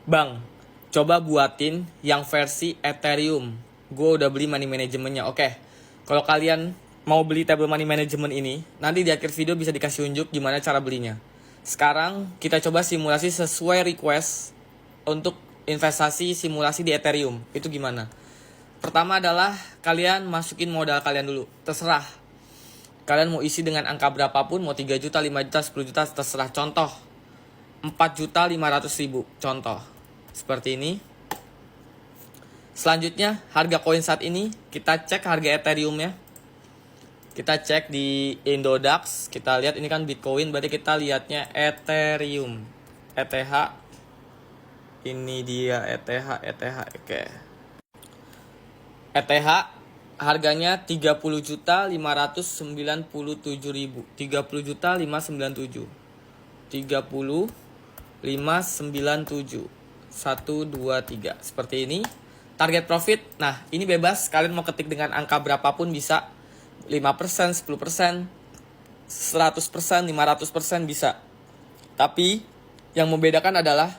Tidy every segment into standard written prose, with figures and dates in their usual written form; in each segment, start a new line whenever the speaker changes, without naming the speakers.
Bang, coba buatin yang versi Ethereum. Gue udah beli money managementnya. Oke, kalau kalian mau beli table money management ini, nanti di akhir video bisa dikasih unjuk gimana cara belinya. Sekarang kita coba simulasi sesuai request untuk investasi simulasi di Ethereum. Itu gimana? Pertama adalah kalian masukin modal kalian dulu. Terserah. Kalian mau isi dengan angka berapapun, mau 3 juta, 5 juta, 10 juta, terserah. Contoh, 4.500.000 contoh seperti ini. Selanjutnya harga koin saat ini kita cek harga Ethereum-nya. Kita cek di Indodax, kita lihat ini kan Bitcoin, berarti kita lihatnya Ethereum. ETH ini dia ETH oke. ETH harganya 30.597.000. 30.597. 30.597. 1, 2, 3. Seperti ini. Target profit. Nah, ini bebas. Kalian mau ketik dengan angka berapapun bisa. 5%, 10%, 100%, 500% bisa. Tapi, yang membedakan adalah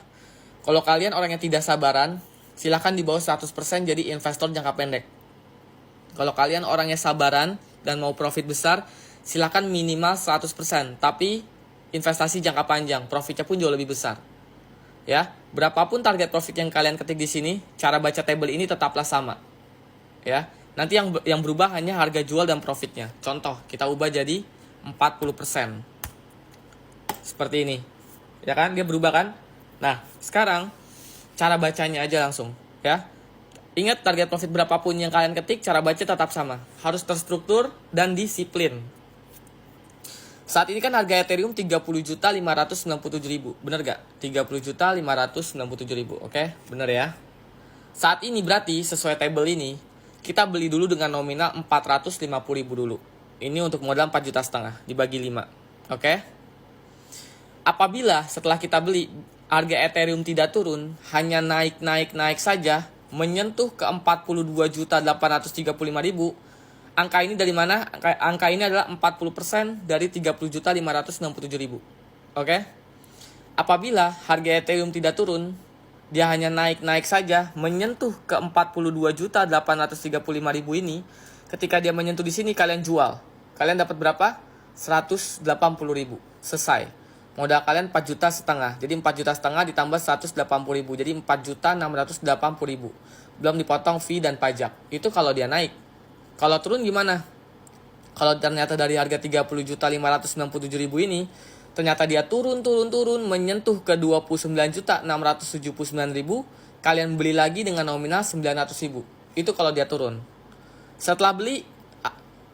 kalau kalian orang yang tidak sabaran, silahkan di bawah 100% jadi investor jangka pendek. Kalau kalian orangnya sabaran dan mau profit besar, silahkan minimal 100%. Tapi, investasi jangka panjang. Profitnya pun jauh lebih besar. Ya, berapapun target profit yang kalian ketik di sini, cara baca table ini tetaplah sama. Ya, nanti yang berubah hanya harga jual dan profitnya. Contoh, kita ubah jadi 40%. Seperti ini. Ya kan, dia berubah kan? Nah, sekarang cara bacanya aja langsung, ya. Ingat target profit berapapun yang kalian ketik, cara baca tetap sama. Harus terstruktur dan disiplin. Saat ini kan harga Ethereum 30.597.000. Bener gak? 30.597.000. Oke, bener ya. Saat ini berarti sesuai table ini, kita beli dulu dengan nominal 450.000 dulu. Ini untuk modal 4,5 juta dibagi 5. Oke. Apabila setelah kita beli harga Ethereum tidak turun, hanya naik saja, menyentuh ke 42.835.000. Angka ini dari mana? Angka ini adalah 40% dari 30.567.000. Oke? Apabila harga Ethereum tidak turun, dia hanya naik saja, menyentuh ke 42.835.000 ini. Ketika dia menyentuh di sini, kalian jual. Kalian dapat berapa? 180.000. Selesai. Modal kalian 4,5 juta. Jadi 4,5 juta ditambah 180.000. Jadi 4.680.000. Belum dipotong fee dan pajak. Itu kalau dia naik. Kalau turun gimana? Kalau ternyata dari harga 30.597.000 ini, ternyata dia turun menyentuh ke 29.679.000, kalian beli lagi dengan nominal 900.000. Itu kalau dia turun. Setelah beli,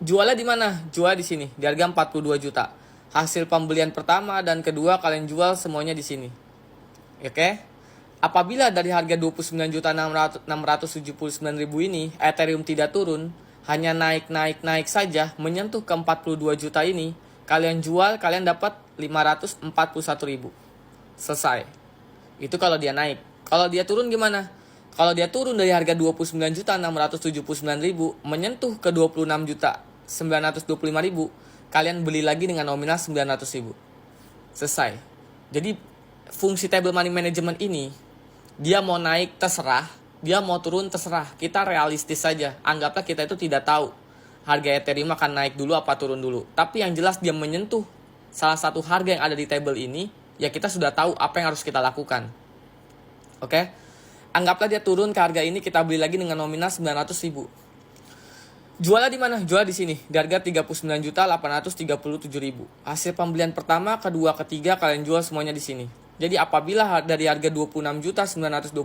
jualnya di mana? Jual di sini, di harga 42 juta. Hasil pembelian pertama dan kedua kalian jual semuanya di sini. Oke? Apabila dari harga 29.679.000 ini Ethereum tidak turun, hanya naik saja, menyentuh ke 42 juta ini, kalian jual, kalian dapat 541.000. Selesai. Itu kalau dia naik. Kalau dia turun gimana? Kalau dia turun dari harga 29.679.000 menyentuh ke 26.925.000, kalian beli lagi dengan nominal 900.000. Selesai. Jadi fungsi table money management ini, dia mau naik terserah, dia mau turun terserah. Kita realistis saja. Anggaplah kita itu tidak tahu harga Ethereum akan naik dulu apa turun dulu. Tapi yang jelas dia menyentuh salah satu harga yang ada di table ini, ya kita sudah tahu apa yang harus kita lakukan. Oke? Anggaplah dia turun ke harga ini, kita beli lagi dengan nominal 900.000. Jualnya di mana? Jual di sini, di harga 39.837.000. Hasil pembelian pertama, kedua, ketiga kalian jual semuanya di sini. Jadi apabila dari harga 26.925.000,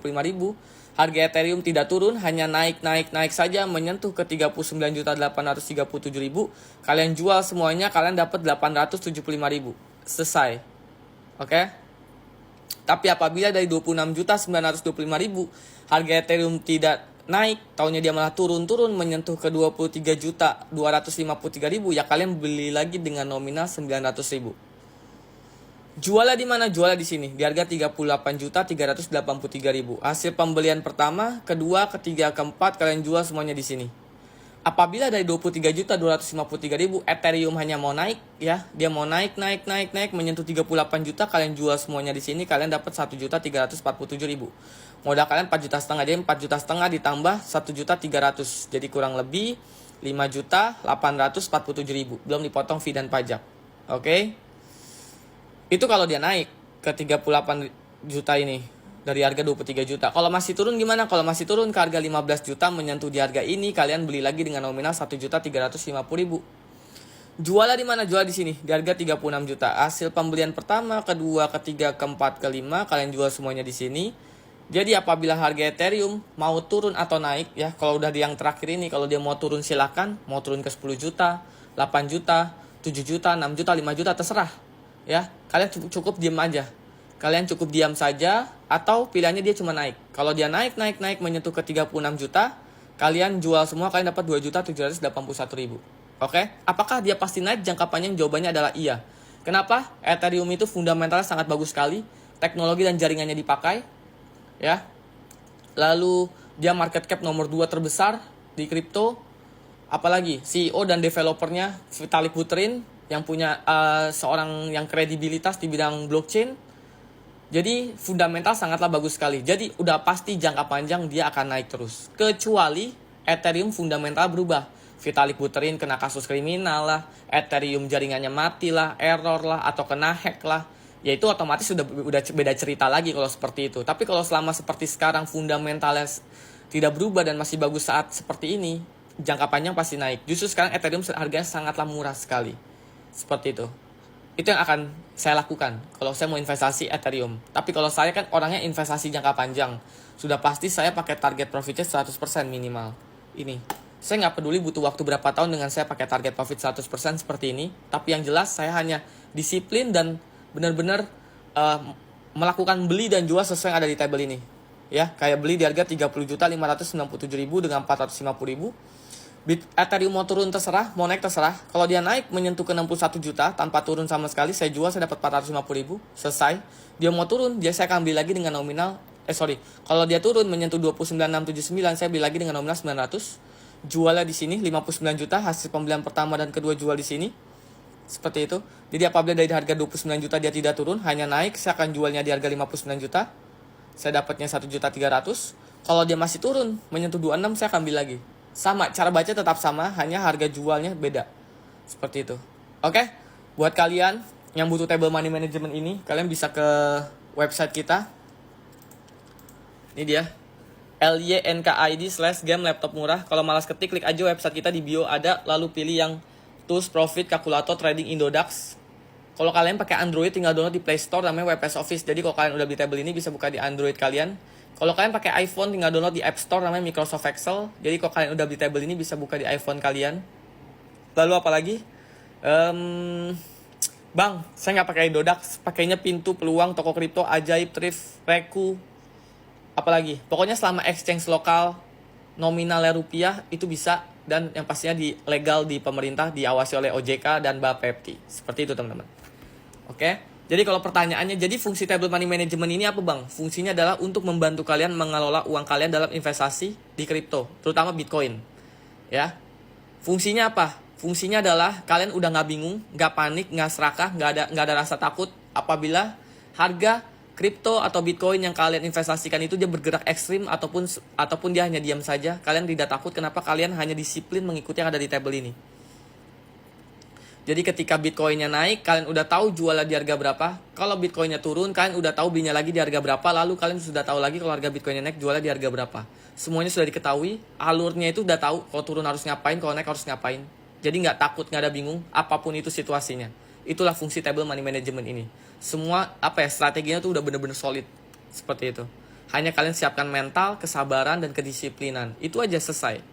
harga Ethereum tidak turun, hanya naik saja, menyentuh ke 39.837.000, kalian jual semuanya, kalian dapat 875.000. Selesai. Oke? Tapi apabila dari 26.925.000, harga Ethereum tidak naik, tahunnya dia malah turun menyentuh ke 23.253.000, ya kalian beli lagi dengan nominal 900.000. Jualnya di mana? Jualnya di sini, di harga 38.383.000. Hasil pembelian pertama, kedua, ketiga, keempat kalian jual semuanya di sini. Apabila dari 23.253.000 Ethereum hanya mau naik ya, dia mau naik menyentuh 38 juta, kalian jual semuanya di sini, kalian dapat 1.347.000. Modal kalian 4,5 juta, jadi 4,5 juta ditambah 1.300.000, jadi kurang lebih 5.847.000, belum dipotong fee dan pajak. Oke. Itu kalau dia naik ke 38 juta ini dari harga 23 juta. Kalau masih turun gimana? Kalau masih turun ke harga 15 juta menyentuh di harga ini, kalian beli lagi dengan nominal 1.350.000. Jualnya di mana? Jual di sini di harga 36 juta. Hasil pembelian pertama, kedua, ketiga, keempat, kelima, kalian jual semuanya di sini. Jadi apabila harga Ethereum mau turun atau naik ya, kalau udah di yang terakhir ini, kalau dia mau turun silakan, mau turun ke 10 juta, 8 juta, 7 juta, 6 juta, 5 juta, terserah. Ya, kalian cukup diam aja. Kalian cukup diam saja, atau pilihannya dia cuma naik. Kalau dia naik menyentuh ke 36 juta, kalian jual semua, kalian dapat 2.781.000. Oke? Apakah dia pasti naik jangka panjang? Jawabannya adalah iya. Kenapa? Ethereum itu fundamentalnya sangat bagus sekali, teknologi dan jaringannya dipakai, ya. Lalu dia market cap nomor 2 terbesar di kripto. Apalagi CEO dan developernya Vitalik Buterin yang punya seorang yang kredibilitas di bidang blockchain. Jadi fundamental sangatlah bagus sekali. Jadi udah pasti jangka panjang dia akan naik terus. Kecuali Ethereum fundamental berubah. Vitalik Buterin kena kasus kriminal lah, Ethereum jaringannya mati lah, error lah, atau kena hack lah. Ya itu otomatis udah beda cerita lagi kalau seperti itu. Tapi kalau selama seperti sekarang fundamentalnya tidak berubah dan masih bagus saat seperti ini, jangka panjang pasti naik. Justru sekarang Ethereum harganya sangatlah murah sekali. Seperti itu. Itu yang akan saya lakukan kalau saya mau investasi Ethereum. Tapi kalau saya kan orangnya investasi jangka panjang, sudah pasti saya pakai target profitnya 100% minimal. Ini saya nggak peduli butuh waktu berapa tahun dengan saya pakai target profit 100% seperti ini. Tapi yang jelas saya hanya disiplin dan benar-benar melakukan beli dan jual sesuai yang ada di table ini. Ya, kayak beli di harga 30.597.000 dengan 450.000. Ethereum mau turun terserah, mau naik terserah. Kalau dia naik menyentuh ke 61 juta tanpa turun sama sekali, saya jual, saya dapat 450.000, selesai. Dia mau turun, saya akan beli lagi dengan nominal kalau dia turun menyentuh 29.679, saya beli lagi dengan nominal 900. Jualnya di sini 59 juta, hasil pembelian pertama dan kedua jual di sini. Seperti itu. Jadi apabila dari harga 29 juta dia tidak turun, hanya naik, saya akan jualnya di harga 59 juta. Saya dapatnya 1.300.000. Kalau dia masih turun menyentuh 26, saya akan beli lagi. Sama, cara baca tetap sama, hanya harga jualnya beda. Seperti itu. Oke? Buat kalian yang butuh table money management ini, kalian bisa ke website kita. Ini dia. LYNKID/game laptop murah. Kalau malas ketik, klik aja website kita di bio ada, lalu pilih yang Tools, Profit, Kalkulator, Trading, Indodax. Kalau kalian pakai Android, tinggal download di Play Store, namanya WPS Office. Jadi kalau kalian udah beli table ini, bisa buka di Android kalian. Kalau kalian pakai iPhone, tinggal download di App Store, namanya Microsoft Excel. Jadi kalau kalian udah beli table ini, bisa buka di iPhone kalian. Lalu apa lagi? Bang, saya nggak pakai Indodax, pakainya Pintu, Peluang, Toko Kripto, Ajaib, Thrift, Reku. Apalagi? Pokoknya selama exchange lokal, nominalnya rupiah, itu bisa. Dan yang pastinya legal di pemerintah, diawasi oleh OJK dan Bapepti. Seperti itu teman-teman. Oke? Jadi kalau pertanyaannya, jadi fungsi table money management ini apa bang? Fungsinya adalah untuk membantu kalian mengelola uang kalian dalam investasi di kripto, terutama Bitcoin. Ya, fungsinya apa? Fungsinya adalah kalian udah nggak bingung, nggak panik, nggak serakah, nggak ada rasa takut apabila harga kripto atau Bitcoin yang kalian investasikan itu dia bergerak ekstrim ataupun dia hanya diam saja. Kalian tidak takut. Kenapa? Kalian hanya disiplin mengikuti yang ada di table ini. Jadi ketika Bitcoinnya naik, kalian udah tahu jualnya di harga berapa. Kalau Bitcoinnya turun, kalian udah tahu belinya lagi di harga berapa. Lalu kalian sudah tahu lagi kalau harga Bitcoinnya naik, jualnya di harga berapa. Semuanya sudah diketahui. Alurnya itu udah tahu. Kalau turun harus ngapain, kalau naik harus ngapain. Jadi nggak takut, nggak ada bingung. Apapun itu situasinya. Itulah fungsi table money management ini. Semua strateginya tuh udah bener-bener solid. Seperti itu. Hanya kalian siapkan mental, kesabaran, dan kedisiplinan. Itu aja selesai.